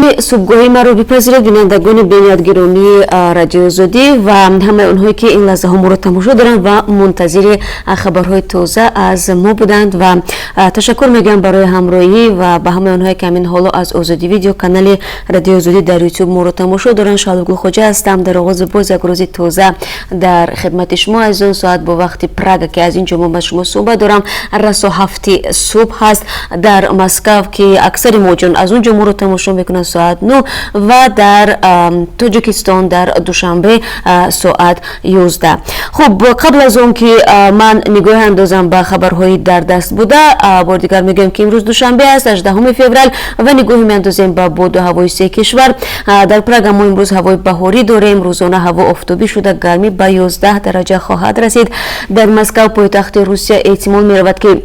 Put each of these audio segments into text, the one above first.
سلامی صبحگاهی ما رو بپذیرید بینندگان بنیادگرامی رادیو زودی و همه اونهایی که این لحظه ها ما رو تماشا دارن و منتظر خبرهای تازه از ما بودند و تشکر میگم برای همراهی و به همه اونهایی که همین حالا از آزادی ویدیو کانال رادیو زودی در یوتیوب ما رو تماشا دارن. شالگو خوجا هستم در آغاز باز یک روز تازه در خدمت شما از اون ساعت با وقت پراگ که از اینجا با شما صحبت دارم. رسو هفته صبح هست در مسکو که اکثر موجود از اونجا ما رو تماشا میکنن ساعت 9 و در تاجیکستان در دوشنبه ساعت 11. خب قبل از اون که من نگاه اندازم به خبرهای در دست بوده، بار دیگر میگم که امروز دوشنبه است 18 فوریه و نگاه میاندازیم به باد و هوای سه کشور. در پراگ ما امروز هوای بهاری داریم، روزانه هوا آفتابی شده، گرمی به 11 درجه خواهد رسید. در مسکو پایتخت روسیه احتمال میرود که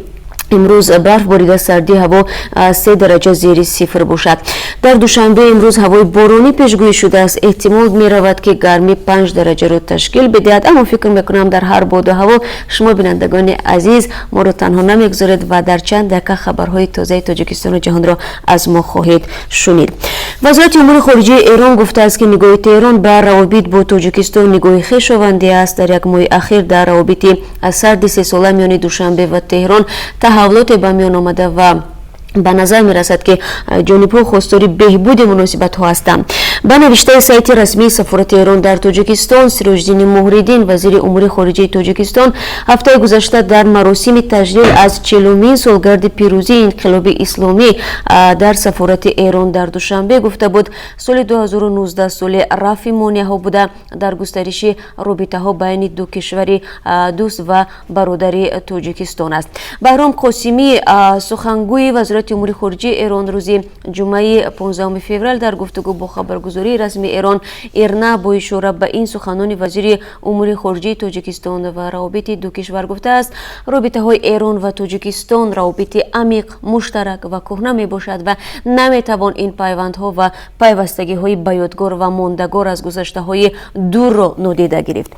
امروز برف باریده، سردی هوا 3 درجه زیر صفر باشد. در دوشنبه امروز هوای بارانی پیشگویی شده است، احتمال می رود که گرمی 5 درجه رو تشکیل بدهد. اما فکر میکنم در هر باد و هوا شما بینندگان عزیز ما رو تنها نمیگذارید و در چند دقیقه خبرهای تازه تاجیکستان و جهان را از ما خواهید شنید. وزارت امور خارجه ایران گفته است که نگاه تهران بر روابط با تاجیکستان نگاه خویشاوندی است. در یک ماه اخیر در روابط سرد 3 ساله میان دوشنبه و تهران تحولات به میان آمده و به نظر می رسد که جانب‌ها خواستار بهبود مناسبت ها هستند. به نوشته سایت رسمی سفارت ایران در تاجیکستان، سراج‌الدین مهریدین وزیر امور خارجه تاجیکستان هفته گذشته در مراسم تجلیل از 40مین سالگرد پیروزی انقلاب اسلامی در سفارت ایران در دوشنبه گفته بود سال 2019 سال رفع مانع ها بوده در گسترش رابطه ها بین دو کشور دوست و برادر تاجیکستان است. بهرام قاسمی سخنگوی وزارت امور خارجه ایران روز جمعه 15 فوریه در گفتگو با خبرگزاری رسمی ایران ایرنا با اشاره به این سخنان وزیر امور خارجه تاجیکستان و روابط دو کشور گفته است رابطه های ایران و تاجیکستان روابط عمیق، مشترک و کهنه می باشد و نمی توان این پیوندها و پیوستگی های بیادگار و ماندگار از گذشته های دور را نادیده گرفت.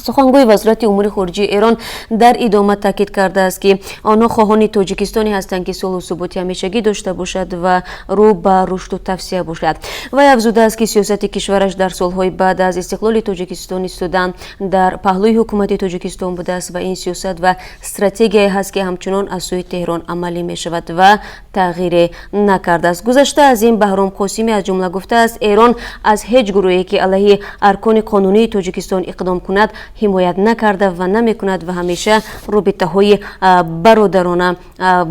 سخنگوی وزارت امور خارجه ایران در ادامه تاکید کرده است که آنها خواهان تاجیکستانی هستند که صلح و ثبات همیشگی داشته باشد و رو به رشد و توسعه باشد. و افزوده است که سیاست کشورش در سالهای بعد از استقلال تاجیکستان ایستادن در پهلوی حکومت تاجیکستان بوده است و این سیاست و استراتژی هست که همچنان از سوی تهران عملی می شود و تغییر نکرده است. گذشته از این بهرام قاسمی از جمله گفته است ایران از هیچ گروهی که علیه ارکان قانونی تاجیکستان اقدام کند حمایت نکرده و نمیکند و همیشه رابطه های برادرانه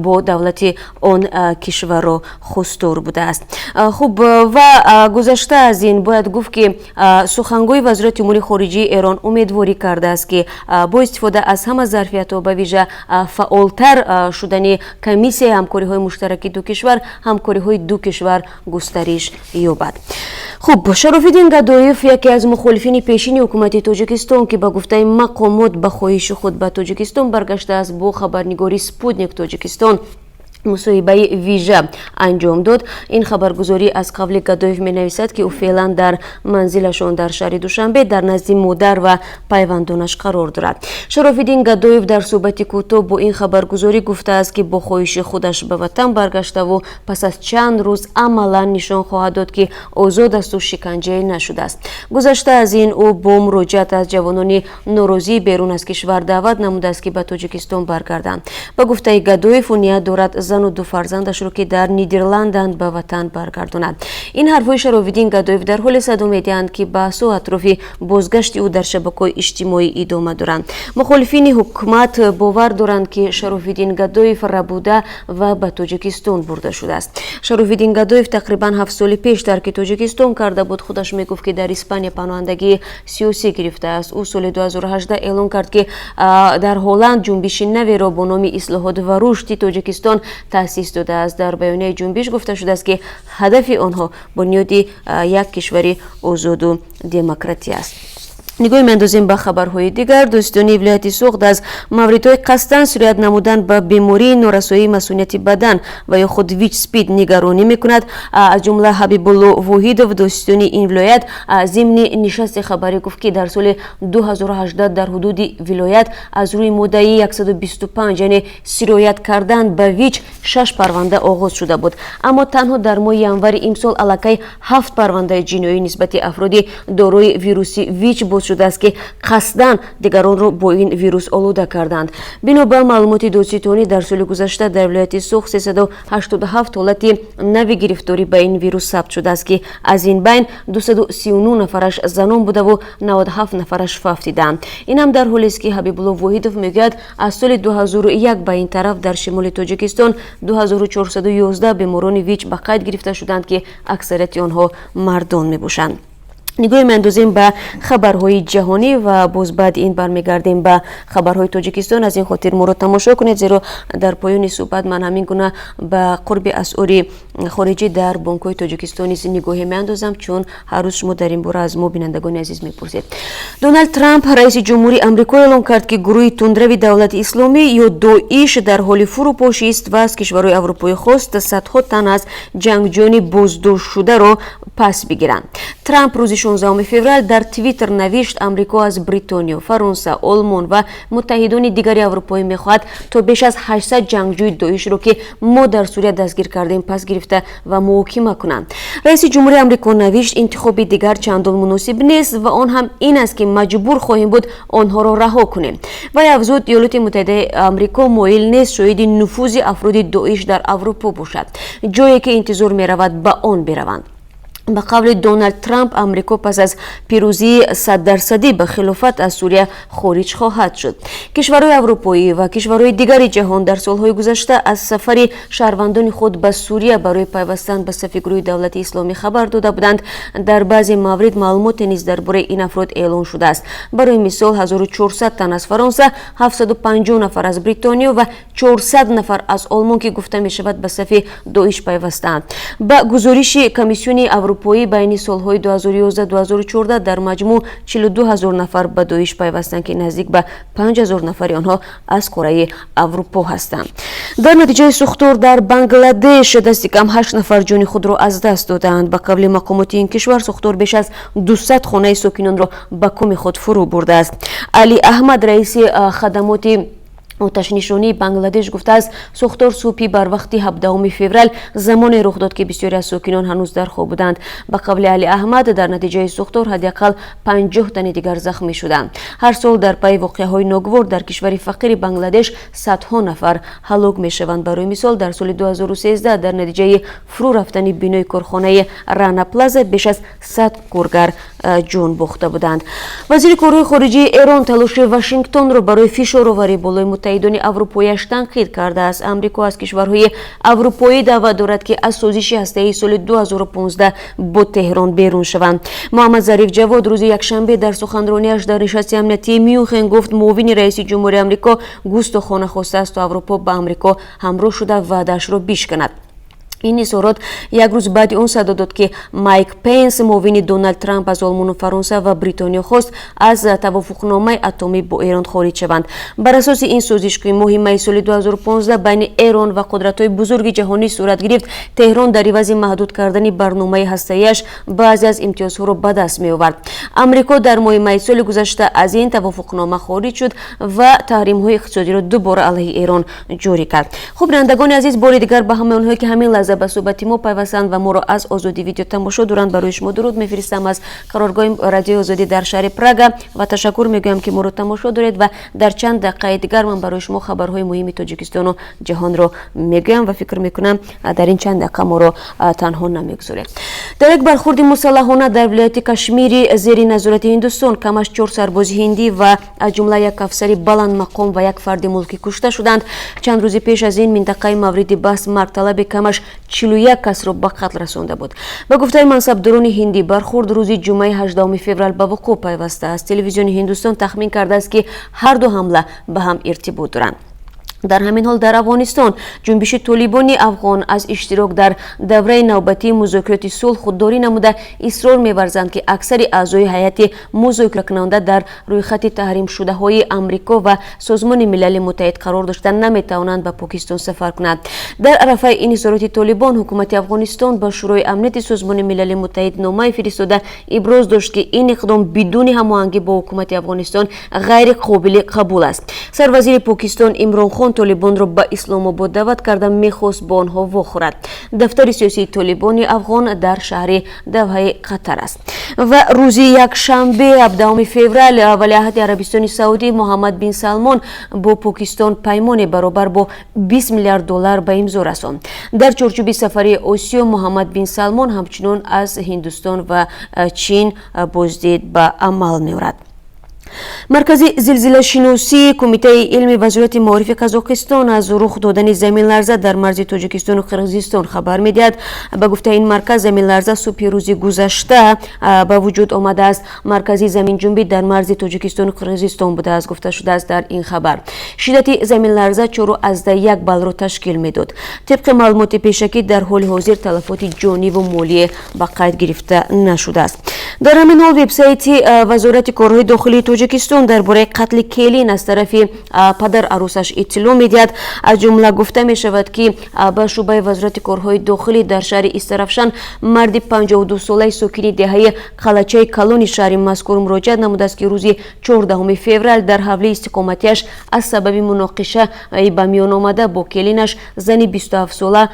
با دولت آن کشور را خواستار بوده است. خب و گذشته از این باید گفت که سخنگوی وزارت امور خارجه ایران امیدواری کرده است که با استفاده از همه ظرفیت‌ها به ویژه فعالتر شدن کمیسیون همکاری های مشترک دو کشور، همکاری های دو کشور گسترش یابد. خب شراف‌الدین گدایف یکی از مخالفین پیشین حکومت تاجیکستان که با گفته مقامات به خواهش خود به تاجیکستان برگشته است با خبرنگاری سپوتنیک تاجیکستان مصاحبه ویژه انجام داد. این خبرگزاری از قبل گدایف می نویسد که او فعلا در منزلشان در شهر دوشنبه در نزد مادر و پیوندانش قرار دارد. شراف‌الدین گدایف در صحبت کوتاه با این خبرگزاری گفته است که با خواهش خودش به وطن برگشته و پس از چند روز عملا نشان خواهد داد که آزاد است و شکنجه نشده است. گذشته از این او با مراجعت از جوانان ناراضی بیرون از کشور دعوت نموده است که به تاجیکستان برگردند. به گفته گدایف نیت دارد زن و 2 فرزندش رو که در نیدرلندند به وطن برگرداند. این حرفای شراف‌الدین گدایف در حال صدا می‌دهند که بحث و اطراف بازگشت او در شبکه‌های اجتماعی ادامه دارند. مخالفین حکومت باور دارند که شراف‌الدین گدایف ربوده و به تاجیکستان برده شده است. شراف‌الدین گدایف تقریبا 7 سال پیش در تاجیکستان کرده بود. خودش میگفت که در اسپانیا پناهندگی سیاسی گرفته است. او سال 2018 اعلام کرد که در هلند جنبش نوی را با نام اصلاحات و رشد تاجیکستان تأسیس داده است. در بیانیه جنبش گفته شده است که هدف آنها بنیاد یک کشور آزاد و دموکراتی است. نگاه می‌اندازیم به خبرهای دیگر. دوستانی ولایت سوخت از موردهای قصداً سرایت نمودن به بیماری نورسایی مسئولیت بدن و یا خود ویچ سپید نگرانی میکند. از جمله حبیب الله وحیدов دوستانی این ولایت ضمن نشست خبری گفت که در سال 2018 در حدود ولایت از روی مدعی 125 یعنی سرایت کردن به ویچ 6 پرونده آغاز شده بود، اما تنها در ماه ینور امسال الکی 7 پرونده جنایی نسبت افراد دارای ویروس ویچ شده است که قصداً دیگران را با این ویروس آلوده کردند. بنابر معلومات دادستانی در سال گذشته در ولایت سوخت 387 حالت نوی گرفتاری به این ویروس ثبت شده است که از این بین 239 نفرش زنان بوده و 97 نفرش وفات دیدند. این هم در حالی است که حبیب الله وحیدов میگوید از سال 2001 به این طرف در شمال تاجیکستان 2411 بیماران ویچ به قید گرفته شدند که اکثریت آنها مردان میباشند. نگاه می‌اندازیم به خبرهای جهانی و باز بعد این برمیگردیم به خبرهای تاجیکستان. از این خاطر ما را تماشا کنید، زیرا در پایان صحبت من همین گونه به قرب اسعار خارجی در بانک‌های تاجیکستان نگاه می‌اندازم، چون هر روز شما در این باره از ما بینندگان عزیز می‌پرسید. دونالد ترامپ رئیس جمهوری آمریکا اعلام کرد که گروه تندروی دولت اسلامی یا داعش در حال فروپاشی است و از کشورهای اروپایی خواست صدها تن از جنگجویان بازداشت شده را پس بگیرند. ترامپ روز 16 فوریه در توییتر نوشت آمریکا از بریتانیا، فرانسه، آلمان و متحدان دیگری اروپایی می‌خواهد تا بیش از 800 جنگجوی داعش را که ما در سوریه دستگیر کردیم پس گرفته و محاکمه کنند. رئیس جمهوری آمریکا نوشت انتخاب دیگر چندان مناسب نیست و آن هم این است که مجبور خواهیم بود آنها را رها کنیم. ولی افزود ایالات متحده آمریکا مایل نیست شاهد نفوذ افراد داعش در اروپا باشد، جایی که انتظار می‌رود به آن بروند. به قول دونالد ترامپ آمریکا پس از پیروزی 100% به خلافت از سوریه خارج خواهد شد. کشورهای اروپایی و کشورهای دیگری جهان در سالهای گذشته از سفر شهروندان خود به سوریه برای پیوستن به صف گروه دولت اسلامی خبر داده بودند. در بعضی موارد معلومات نیز درباره این افراد اعلان شده است. برای مثال 1400 تن از فرانسه، 750 نفر از بریتانیا و 400 نفر از آلمان که گفته می شود به صف داعش پیوستند. با گزارش کمیسیون اروپایی بین سالهای 2011-2014 در مجموع 42,000 نفر به داعش پیوستند که نزدیک به 5,000 نفر آنها از کره اروپا هستند. در نتیجه سوختور در بنگلادش دست کم 8 نفر جان خود را از دست دادند. به قول مقامات این کشور سوختور بیش از 200 خانه ساکنان را به کام خود فرو برده است. علی احمد رئیس خدمات آتش نشانی بنگلادش گفته است سوختار صبحی بر وقت 17 فوریه زمان رخ داد که بسیاری از ساکنان هنوز در خواب بودند. به قول علی احمد در نتیجه سوختار حداقل 50 تن دیگر زخمی شدند. هر سال در پی واقعه‌های ناگوار در کشور فقیر بنگلادش صدها نفر هلاک میشوند. برای مثال در سال 2013 در نتیجه فرو رفتن بنای کارخانه رانا پلازا بیش از 100 کارگر جان باخته بودند. وزیر کارهای خارجه ایران تلاش واشنگتن را برای فشار آوری بالای متحدان اروپایی تنقید کرده است. آمریکا از کشورهای اروپایی دعوت دارد که از سازش هسته‌ای سال 2015 با تهران بیرون شوند. محمد ظریف جواد روز یکشنبه در سخنرانیش در نشست امنیتی میونخن گفت معاون رئیس جمهوری آمریکا گستاخانه خواسته است تا اروپا با آمریکا همراه شده وعده‌اش را بشکند. این اظهارات یک روز بعد اون صدا داد که مایک پنس معاون دونالد ترامپ از آلمان و فرانسه و بریتانیا خواست از توافقنامه اتمی با ایران خارج شوند. بر اساس این سازش که ماه می سال 2015 بین ایران و قدرت‌های بزرگ جهانی صورت گرفت، تهران در عوض محدود کردن برنامه هسته‌ایش بعضی از امتیازها را به دست می آورد. آمریکا در ماه می سال گذشته از این توافقنامه خارج شد و تحریم‌های اقتصادی را دوباره علیه ایران جاری کرد. خب بینندگان عزیز، بار دیگر به همه اونهایی که همین به صحبت ما پیوستند و ما را از آزادی ویدیو تماشا دارند برای شما درود میفرستم از قرارگاه رادیو آزادی در شهر پراگ و تشکر میگویم که ما را تماشا دارید و در چند دقیقه دیگر من برای شما خبرهای مهم تاجیکستان و جهان را میگویم و فکر میکنم در این چند دقیقه ما را تنها نمیگذارید. در یک برخورد مسلحانه در ولایت کشمیر زیر نظارت هندوستان کمش 4 سرباز هندی و از جمله یک افسر بلند مقام و یک فرد ملکی کشته شدند. چند روز پیش از این منطقه مورد بحث مرگ طلب کمش 41 کس را به قتل رسانده بود. به گفته منصبداران هندی برخورد روز جمعه 18 فوریه به وقوع پیوسته است. تلویزیون هندوستان تخمین کرده است که هر دو حمله به هم ارتباط دارند. در همین حال در افغانستان جنبش طالبان افغان از اشتراک در دوره نوبتی مذاکرات صلح خودداری نموده اصرار می‌ورزند که اکثر اعضای هیئت مذاکره کننده در روی خط تحریم شده های آمریکا و سازمان ملل متحد قرار داشتند نمی‌توانند به پاکستان سفر کنند. در عرفه این اظهارات طالبان حکومت افغانستان به شورای امنیت سازمان ملل متحد نامه فرستاده ابراز داشت که این اقدام بدون هماهنگی با حکومت افغانستان غیر قابل قبول است. سروزیر پاکستان عمران خان طالبان را به اسلام آباد دعوت کرده میخواست با آنها واخورد. دفتر سیاسی طالبان افغان در شهر دوحه قطر است. و روز یک شنبه 17 فوریه ولیعهد عربستان سعودی محمد بن سلمان با پاکستان پیمان برابر با 20 میلیارد دلار به امضا رساند. در چارچوب سفر آسیا محمد بن سلمان همچنان از هندوستان و چین بازدید به عمل می‌آورد. مرکز زلزله شناسی کمیته علمی وزارت معارف قزاقستان از رخ دادن زمین لرزه در مرز تاجیکستان و قرقیزستان خبر می‌دهد. به گفته این مرکز زمین لرزه صبح روز گذشته به وجود آمده است. مرکزی زمین جنبی در مرز تاجیکستان و قرقیزستان بوده است گفته شده است در این خبر. شدت زمین لرزه 4.1 بال را تشکیل میداد. طبق معلومات پیشکی در حال حاضر تلفات جانی و مالی به قید گرفته نشده است. در همین حال وبسایت وزارت کارهای داخلی تاجیکستان درباره قتل کلین از طرف پدر عروسش اطلاع می‌دهد. از جمله گفته می شود که به شعبه وزارت کارهای داخلی در شهر استرافشان مرد 52 ساله ساکن دهه قلچه کلون شهر مذکور مراجعه نموده است که روز 14 فوریه در حوله استقامتیش از سبب مناقشه به میان آمده با کلینش زنی 27 ساله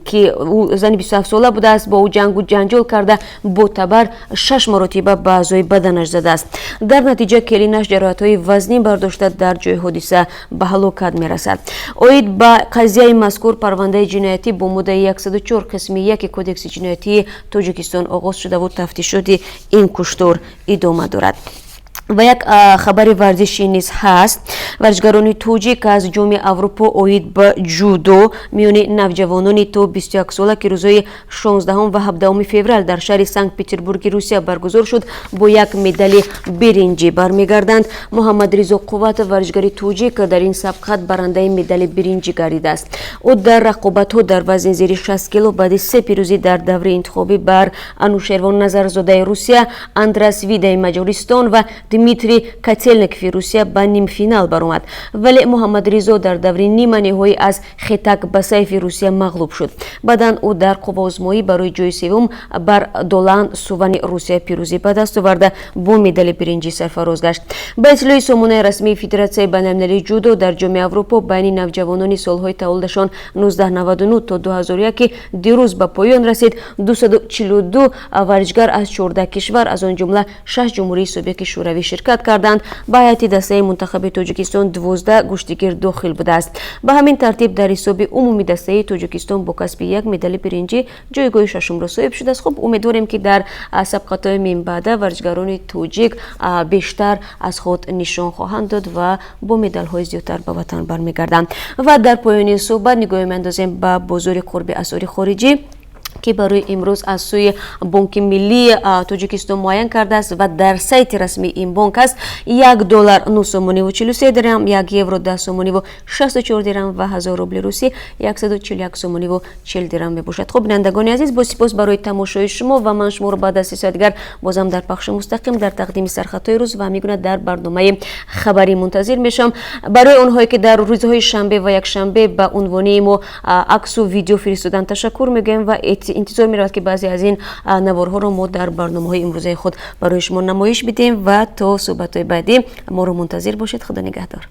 که زنی 27 ساله بوده است با او جنگ و جنجال کرده با تبر 6 مرتبه به اعضای بدنش زده است. در نتیجه کلینش جراحت‌های وزنی برداشته در جای حادثه به هلاکت می‌رسد. اوید به قضیه مذکور پرونده جنایتی با ماده 104 قسم 1 کدکس جنایتی تاجیکستان آغاز شده و تفتیشات این کشتار ادامه دارد. و یک خبر ورزشی نیز هست. ورزشکاران توجیک از جام اروپا اوید به جودو میان نوجوانان تا 21 ساله که روزهای 16 و 17 فوریه در شهر سنت پترزبورگ روسیه برگزار شد با یک مدال برنجی برمیگردند. محمد رضا قوت ورزشکار توجیک در این سبقت برنده مدال برنجی گردیده است. او در رقابت‌ها در وزن زیر 60 کیلو بعد 3 پیروزی در دوره انتخابی بر انوشیروان نظرزاده روسیه، اندراس ویدای مجارستان و دمیتری کاتلنیکوف روسیه به نیم فینال برآمد. ولی محمد رضا در دوره نیمه نهایی از خطک به سیف روسیه مغلوب شد. بعداً او در قوه آزمایی برای جای سوم بر دولان سوون روسیه پیروزی به دست آورده با مدال برنجی سرفراز گشت. به اطلاع سامانه رسمی فدراسیون بین‌المللی جودو در جام اروپا بین نوجوانان سالهای تولدشان 1999 تا 2001 دیروز به پایان رسید. 242 ورزشکار از 14 کشور از آن جمله 6 جمهوری سابق شوروی شرکت کردند. به هیئت دسته منتخب تاجیکستان 12 گشتیگر داخل بوده است. به همین ترتیب در حساب عمومی دسته تاجیکستان با کسب یک مدال برنجی جایگاه ششم را صاحب شده است. خب امیدواریم که در سبقت‌های من بعد ورزشکاران تاجیک بیشتر از خود نشان خواهند داد و با مدال‌های زیادتر به وطن برمیگردند. و در پایان صحبت نگاه می‌اندازیم به بازار قرب اسعار خارجی که برای امروز از سوی بانک ملی تاجیکستان معین کرده است و در سایت رسمی این بانک است. $1 9 سومانی و 43 درهم، 1 یورو 10 سومانی و 64 درهم و 1000 روبل روسی 141 سومانی و 40 درهم میباشد. خب بینندگان عزیز، با سپاس برای تماشای شما و من شما رو بعد از 3 ساعت دیگر بازم در پخش مستقیم در تقدیم سرخطای روز و میگونه در برنامه خبری منتظر میشم. برای اونهایی که در روزهای شنبه و یک شنبه به عنوان ما عکس و ویدیو فرستادن تشکر میگم و انتظار می‌رود که بعضی از این نوارها رو ما در برنامه‌های امروزه خود برای شما نمایش بدیم و تا صحبت‌های بعدی ما رو منتظر باشید. خدا نگهدار.